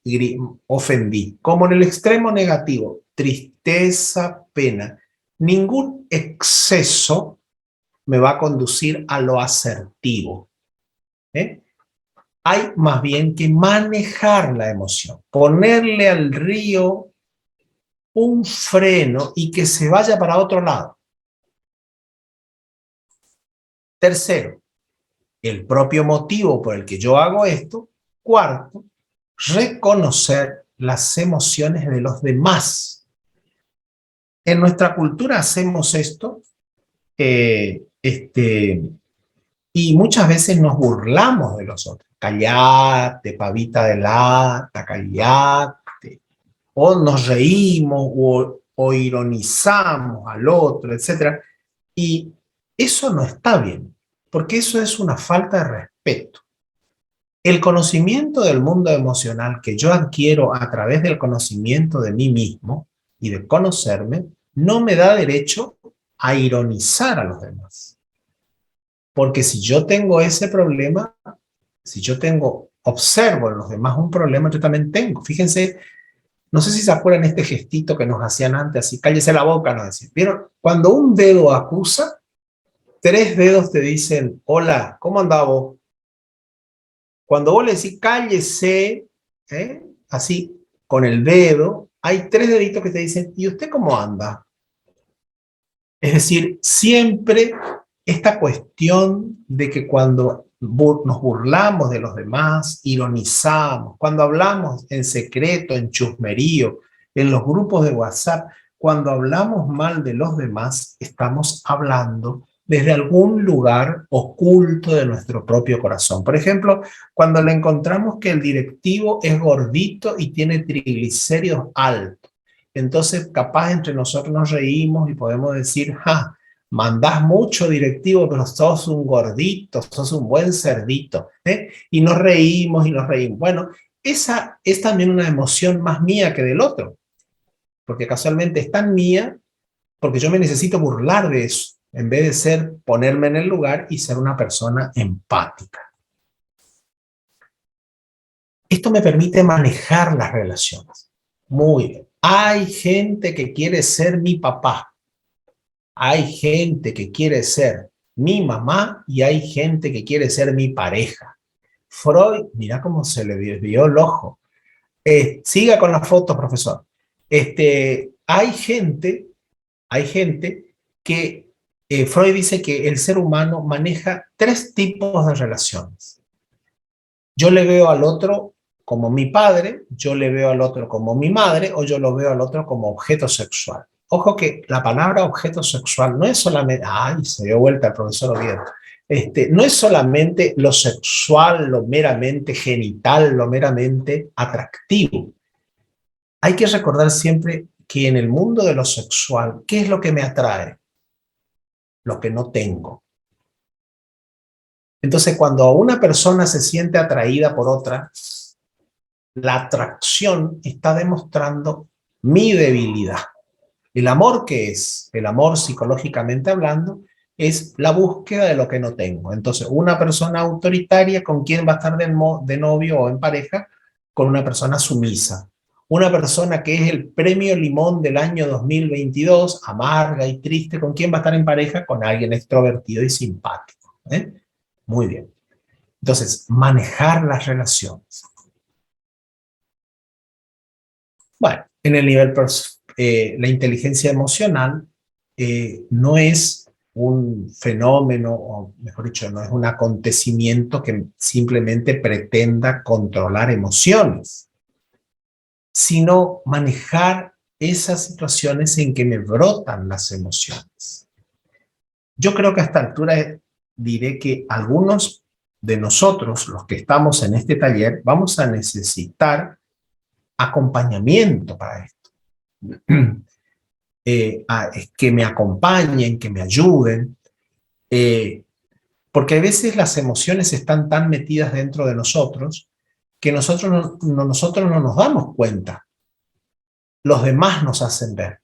ofendí. Como en el extremo negativo, tristeza, pena. Ningún exceso me va a conducir a lo asertivo. Hay más bien que manejar la emoción, ponerle al río un freno y que se vaya para otro lado. Tercero, el propio motivo por el que yo hago esto. Cuarto, reconocer las emociones de los demás. En nuestra cultura hacemos esto, y muchas veces nos burlamos de los otros. Callate, pavita de lata, callate. O nos reímos o ironizamos al otro, etc. Y eso no está bien, porque eso es una falta de respeto. El conocimiento del mundo emocional que yo adquiero a través del conocimiento de mí mismo y de conocerme, no me da derecho a ironizar a los demás. Porque si yo tengo ese problema, si yo observo en los demás un problema, yo también tengo. Fíjense, no sé si se acuerdan este gestito que nos hacían antes, así, cállese la boca, nos decían. ¿Vieron? Cuando un dedo acusa, 3 dedos te dicen, hola, ¿cómo andás vos? Cuando vos le decís, cállese, así, con el dedo, hay 3 deditos que te dicen, ¿y usted cómo anda? Es decir, siempre esta cuestión de que cuando nos burlamos de los demás, ironizamos, cuando hablamos en secreto, en chusmerío, en los grupos de WhatsApp, cuando hablamos mal de los demás, estamos hablando desde algún lugar oculto de nuestro propio corazón. Por ejemplo, cuando le encontramos que el directivo es gordito y tiene triglicéridos altos, entonces capaz entre nosotros nos reímos y podemos decir, mandás mucho directivo, pero sos un gordito, sos un buen cerdito, ¿eh? Y nos reímos y nos reímos. Bueno, esa es también una emoción más mía que del otro, porque casualmente es tan mía porque yo me necesito burlar de eso, en vez de ser, ponerme en el lugar y ser una persona empática. Esto me permite manejar las relaciones. Muy bien. Hay gente que quiere ser mi papá. Hay gente que quiere ser mi mamá y hay gente que quiere ser mi pareja. Freud, mira cómo se le desvió el ojo. Siga con las fotos, profesor. Hay gente que Freud dice que el ser humano maneja 3 tipos de relaciones. Yo le veo al otro como mi padre, yo le veo al otro como mi madre, o yo lo veo al otro como objeto sexual. Ojo que la palabra objeto sexual no es solamente, ay, se dio vuelta el profesor Oviedo, no es solamente lo sexual, lo meramente genital, lo meramente atractivo. Hay que recordar siempre que en el mundo de lo sexual, ¿qué es lo que me atrae? Lo que no tengo. Entonces, cuando una persona se siente atraída por otra, la atracción está demostrando mi debilidad. El amor, ¿qué es? El amor, psicológicamente hablando, es la búsqueda de lo que no tengo. Entonces, una persona autoritaria, ¿con quién va a estar de novio o en pareja? Con una persona sumisa. Una persona que es el premio Limón del año 2022, amarga y triste, ¿con quién va a estar en pareja? Con alguien extrovertido y simpático. Muy bien. Entonces, manejar las relaciones. Bueno, en el nivel, la inteligencia emocional no es un fenómeno, o mejor dicho, no es un acontecimiento que simplemente pretenda controlar emociones, sino manejar esas situaciones en que me brotan las emociones. Yo creo que a esta altura diré que algunos de nosotros, los que estamos en este taller, vamos a necesitar acompañamiento para esto. Que me acompañen, que me ayuden, porque a veces las emociones están tan metidas dentro de nosotros que nosotros no nos damos cuenta. Los demás nos hacen ver.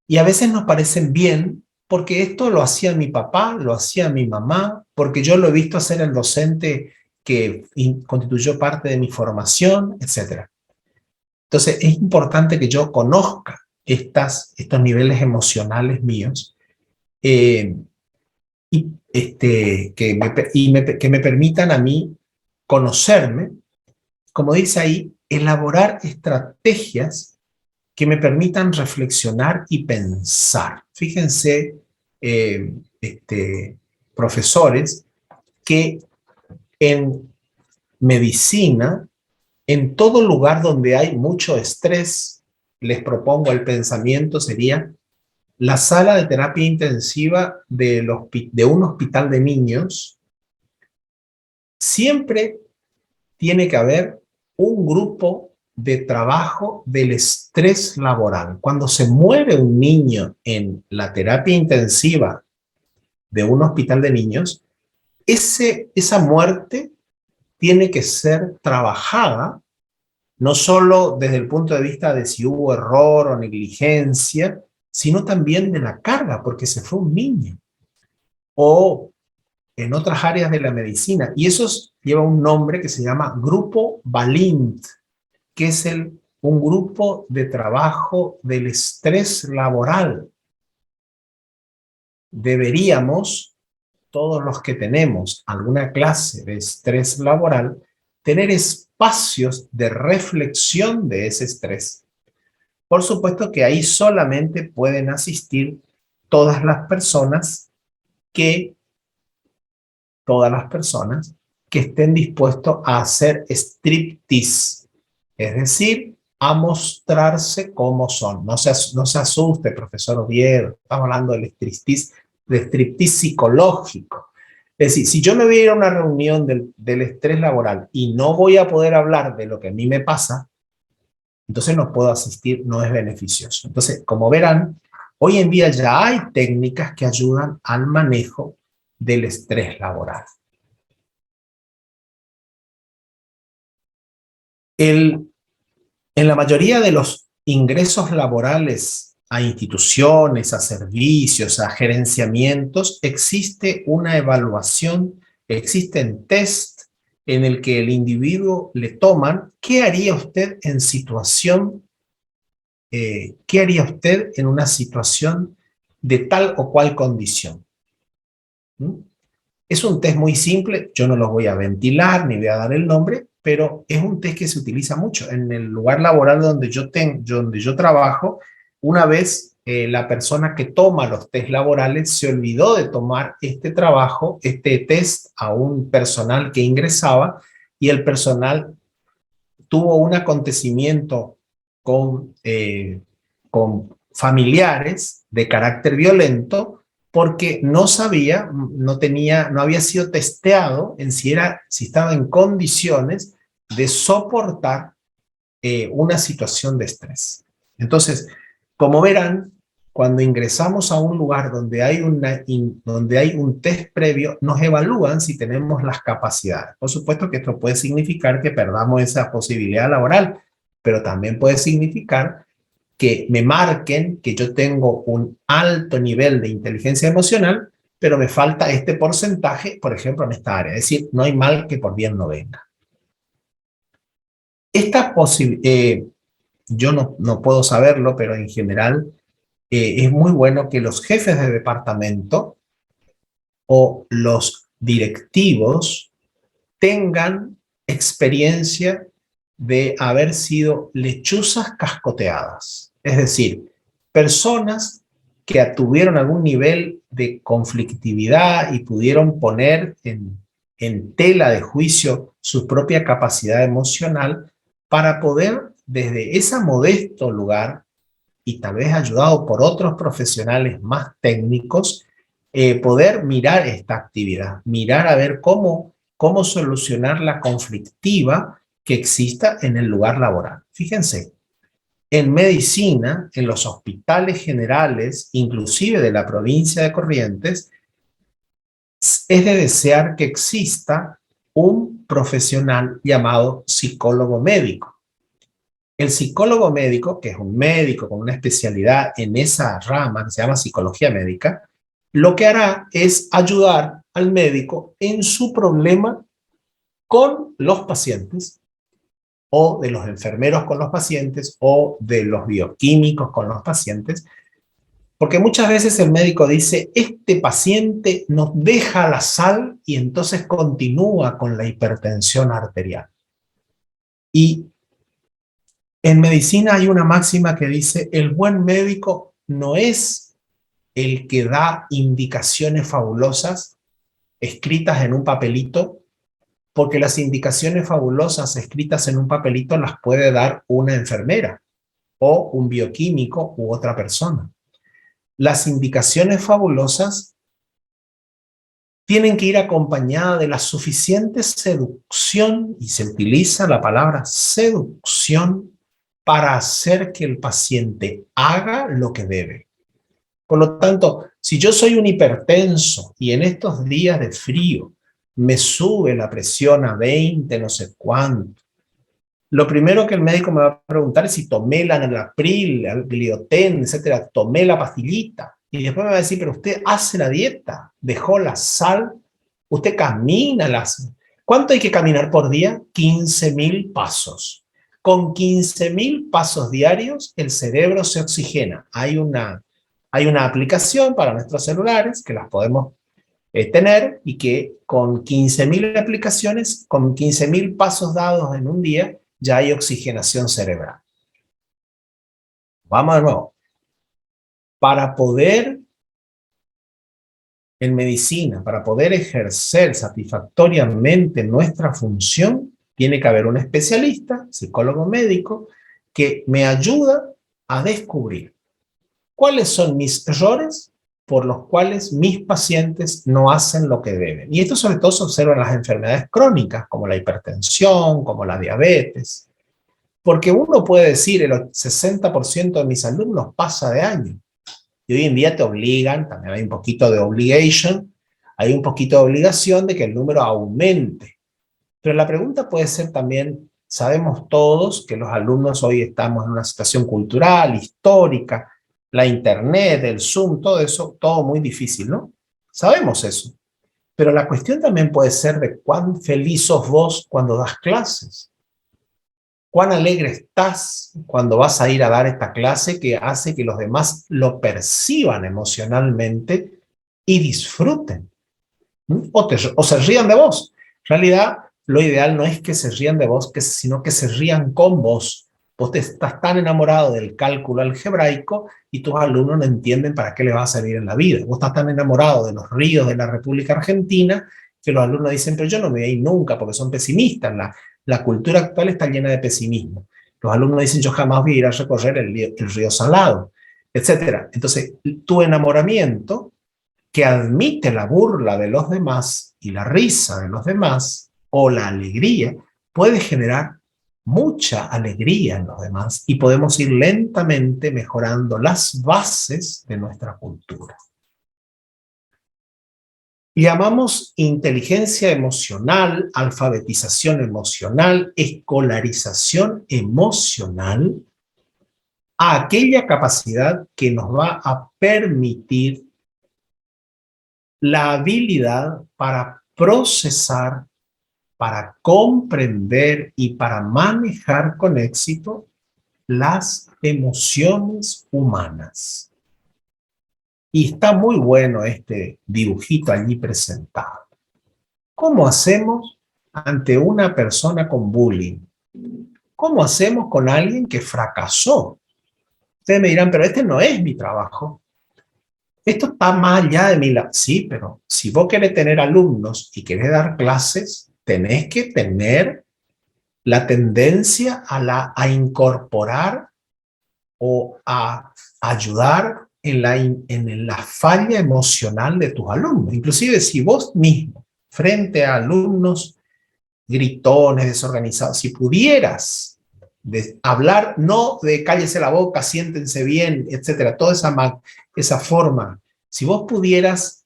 Y a veces nos parecen bien porque esto lo hacía mi papá, lo hacía mi mamá, porque yo lo he visto hacer el docente que constituyó parte de mi formación, etc. Entonces es importante que yo conozca estos niveles emocionales míos que me permitan a mí conocerme, como dice ahí, elaborar estrategias que me permitan reflexionar y pensar. Fíjense, profesores, que en medicina, en todo lugar donde hay mucho estrés, les propongo el pensamiento sería la sala de terapia intensiva de un hospital de niños. Siempre tiene que haber un grupo de trabajo del estrés laboral. Cuando se muere un niño en la terapia intensiva de un hospital de niños, esa muerte tiene que ser trabajada no solo desde el punto de vista de si hubo error o negligencia, sino también de la carga, porque se fue un niño. O en otras áreas de la medicina. Y eso lleva un nombre que se llama Grupo Balint, que es un grupo de trabajo del estrés laboral. Deberíamos, todos los que tenemos alguna clase de estrés laboral, tener espacios de reflexión de ese estrés. Por supuesto que ahí solamente pueden asistir todas las personas que estén dispuestos a hacer striptease, es decir, a mostrarse como son. No se asuste, profesor Oviedo, estamos hablando del striptease psicológico. Es decir, si yo me voy a ir a una reunión del estrés laboral y no voy a poder hablar de lo que a mí me pasa, entonces no puedo asistir, no es beneficioso. Entonces, como verán, Hoy en día ya hay técnicas que ayudan al manejo del estrés laboral. En la mayoría de los ingresos laborales a instituciones, a servicios, a gerenciamientos, existe una evaluación, existen test en el que el individuo le toman qué haría usted en situación, qué haría usted en una situación de tal o cual condición. ¿Mm? Es un test muy simple, yo no lo voy a ventilar ni voy a dar el nombre, pero es un test que se utiliza mucho. En el lugar laboral donde yo trabajo, una vez la persona que toma los test laborales se olvidó de tomar este test a un personal que ingresaba y el personal tuvo un acontecimiento con familiares de carácter violento porque no sabía, no había sido testeado en si estaba en condiciones de soportar una situación de estrés. Entonces, como verán, cuando ingresamos a un lugar donde hay un test previo, nos evalúan si tenemos las capacidades. Por supuesto que esto puede significar que perdamos esa posibilidad laboral, pero también puede significar que me marquen que yo tengo un alto nivel de inteligencia emocional, pero me falta este porcentaje, por ejemplo, en esta área. Es decir, no hay mal que por bien no venga. Yo no puedo saberlo, pero en general es muy bueno que los jefes de departamento o los directivos tengan experiencia de haber sido lechuzas cascoteadas. Es decir, personas que tuvieron algún nivel de conflictividad y pudieron poner en tela de juicio su propia capacidad emocional para poder, desde ese modesto lugar, y tal vez ayudado por otros profesionales más técnicos, poder mirar esta actividad, mirar a ver cómo solucionar la conflictiva que exista en el lugar laboral. Fíjense, en medicina, en los hospitales generales, inclusive de la provincia de Corrientes, es de desear que exista un profesional llamado psicólogo médico. El psicólogo médico, que es un médico con una especialidad en esa rama que se llama psicología médica, lo que hará es ayudar al médico en su problema con los pacientes, o de los enfermeros con los pacientes, o de los bioquímicos con los pacientes, porque muchas veces el médico dice, este paciente nos deja la sal y entonces continúa con la hipertensión arterial. Y en medicina hay una máxima que dice, el buen médico no es el que da indicaciones fabulosas escritas en un papelito, porque las indicaciones fabulosas escritas en un papelito las puede dar una enfermera o un bioquímico u otra persona. Las indicaciones fabulosas tienen que ir acompañadas de la suficiente seducción, y se utiliza la palabra seducción para hacer que el paciente haga lo que debe. Por lo tanto, si yo soy un hipertenso y en estos días de frío me sube la presión a 20, no sé cuánto, lo primero que el médico me va a preguntar es si tomé la Enalapril, el Glioten, etcétera, tomé la pastillita. Y después me va a decir, pero usted hace la dieta, dejó la sal, usted camina las... ¿Cuánto hay que caminar por día? 15.000 pasos. Con 15.000 pasos diarios, el cerebro se oxigena. Hay una aplicación para nuestros celulares que las podemos tener y que con 15.000 aplicaciones, con 15.000 pasos dados en un día, ya hay oxigenación cerebral. Vamos de nuevo. Para poder, en medicina, para poder ejercer satisfactoriamente nuestra función, tiene que haber un especialista, psicólogo médico, que me ayuda a descubrir cuáles son mis errores por los cuales mis pacientes no hacen lo que deben. Y esto sobre todo se observa en las enfermedades crónicas, como la hipertensión, como la diabetes. Porque uno puede decir, el 60% de mis alumnos pasa de año. Y hoy en día te obligan, también hay un poquito de obligation, hay un poquito de obligación de que el número aumente. Pero la pregunta puede ser también, sabemos todos que los alumnos hoy estamos en una situación cultural, histórica, la internet, el Zoom, todo eso, todo muy difícil, ¿no? Sabemos eso. Pero la cuestión también puede ser de cuán feliz sos vos cuando das clases. Cuán alegre estás cuando vas a ir a dar esta clase que hace que los demás lo perciban emocionalmente y disfruten. O se rían de vos. En realidad, lo ideal no es que se rían de vos, sino que se rían con vos. Vos te estás tan enamorado del cálculo algebraico y tus alumnos no entienden para qué le va a servir en la vida. Vos estás tan enamorado de los ríos de la República Argentina que los alumnos dicen, pero yo no me voy a ir nunca porque son pesimistas. La cultura actual está llena de pesimismo. Los alumnos dicen, yo jamás voy a ir a recorrer el río Salado, etc. Entonces, tu enamoramiento, que admite la burla de los demás y la risa de los demás, o la alegría, puede generar mucha alegría en los demás y podemos ir lentamente mejorando las bases de nuestra cultura. Llamamos inteligencia emocional, alfabetización emocional, escolarización emocional a aquella capacidad que nos va a permitir la habilidad para procesar, para comprender y para manejar con éxito las emociones humanas. Y está muy bueno este dibujito allí presentado. ¿Cómo hacemos ante una persona con bullying? ¿Cómo hacemos con alguien que fracasó? Ustedes me dirán, pero este no es mi trabajo. Esto está más allá de mi lado. Sí, pero si vos querés tener alumnos y querés dar clases, tenés que tener la tendencia a incorporar o a ayudar en la falla emocional de tus alumnos. Inclusive si vos mismo, frente a alumnos gritones, desorganizados, si pudieras hablar, no de cállese la boca, siéntense bien, etcétera, toda esa forma, si vos pudieras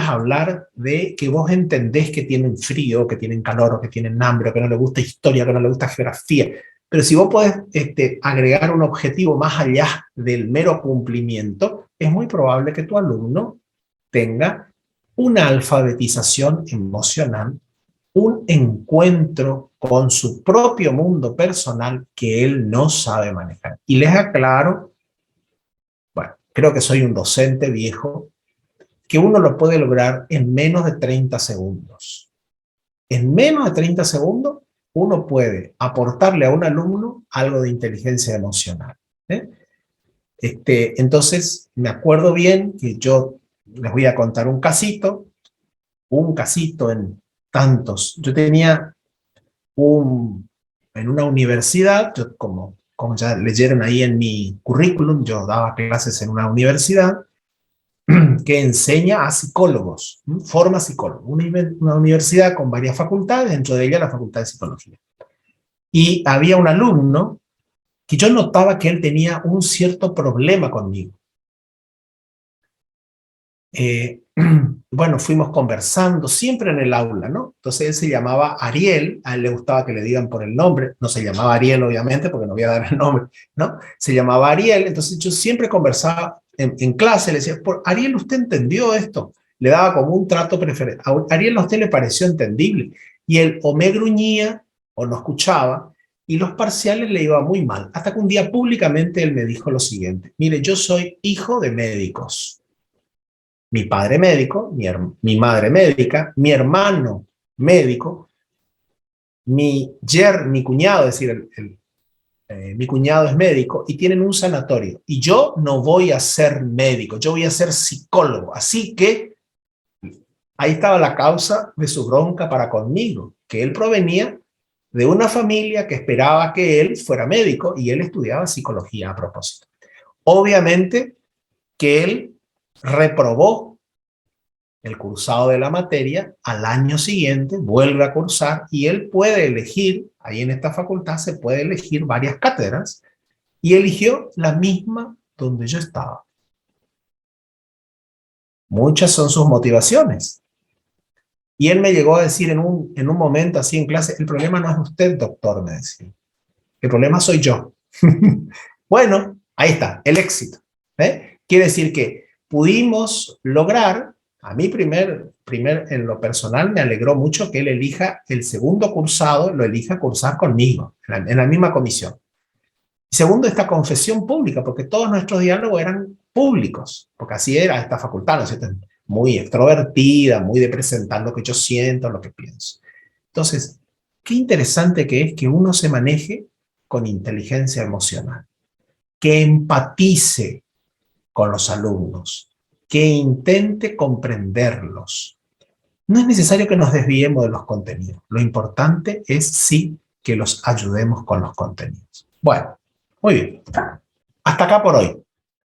hablar de que vos entendés que tienen frío, que tienen calor, o que tienen hambre, o que no les gusta historia, que no les gusta geografía, pero si vos podés agregar un objetivo más allá del mero cumplimiento, es muy probable que tu alumno tenga una alfabetización emocional, un encuentro con su propio mundo personal que él no sabe manejar. Y les aclaro, bueno, creo que soy un docente viejo, que uno lo puede lograr en menos de 30 segundos. En menos de 30 segundos, uno puede aportarle a un alumno algo de inteligencia emocional. Entonces, me acuerdo bien que yo les voy a contar un casito en tantos. Yo tenía en una universidad, yo, como ya leyeron ahí en mi currículum, yo daba clases en una universidad que enseña a psicólogos, forma psicólogos, una universidad con varias facultades, dentro de ella la Facultad de Psicología. Y había un alumno que yo notaba que él tenía un cierto problema conmigo. Bueno, fuimos conversando siempre en el aula, ¿no? Entonces él se llamaba Ariel, a él le gustaba que le digan por el nombre, no se llamaba Ariel obviamente porque no voy a dar el nombre, ¿no? Se llamaba Ariel, entonces yo siempre conversaba en clase, le decía, Ariel, ¿usted entendió esto? Le daba como un trato preferente. A Ariel, ¿a usted le pareció entendible? Y él o me gruñía o no escuchaba, y los parciales le iba muy mal, hasta que un día públicamente él me dijo lo siguiente: mire, yo soy hijo de médicos. Mi padre médico, mi madre médica, mi hermano médico, mi cuñado, es decir, mi cuñado es médico y tienen un sanatorio. Y yo no voy a ser médico, yo voy a ser psicólogo. Así que ahí estaba la causa de su bronca para conmigo, que él provenía de una familia que esperaba que él fuera médico y él estudiaba psicología a propósito. Obviamente que él reprobó el cursado de la materia, al año siguiente vuelve a cursar y él puede elegir, ahí en esta facultad se puede elegir varias cátedras, y eligió la misma donde yo estaba. Muchas son sus motivaciones. Y él me llegó a decir en un momento así en clase, el problema no es usted, doctor, me decía. El problema soy yo. Bueno, ahí está, el éxito. Quiere decir que pudimos lograr, a mí en lo personal me alegró mucho que él elija el segundo cursado, lo elija cursar conmigo, en la misma comisión. Y segundo, esta confesión pública, porque todos nuestros diálogos eran públicos, porque así era esta facultad, ¿no es cierto? Muy extrovertida, muy de presentar lo que yo siento, lo que pienso. Entonces, qué interesante que es que uno se maneje con inteligencia emocional, que empatice con los alumnos, que intente comprenderlos. No es necesario que nos desviemos de los contenidos. Lo importante es sí que los ayudemos con los contenidos. Bueno, muy bien. Hasta acá por hoy.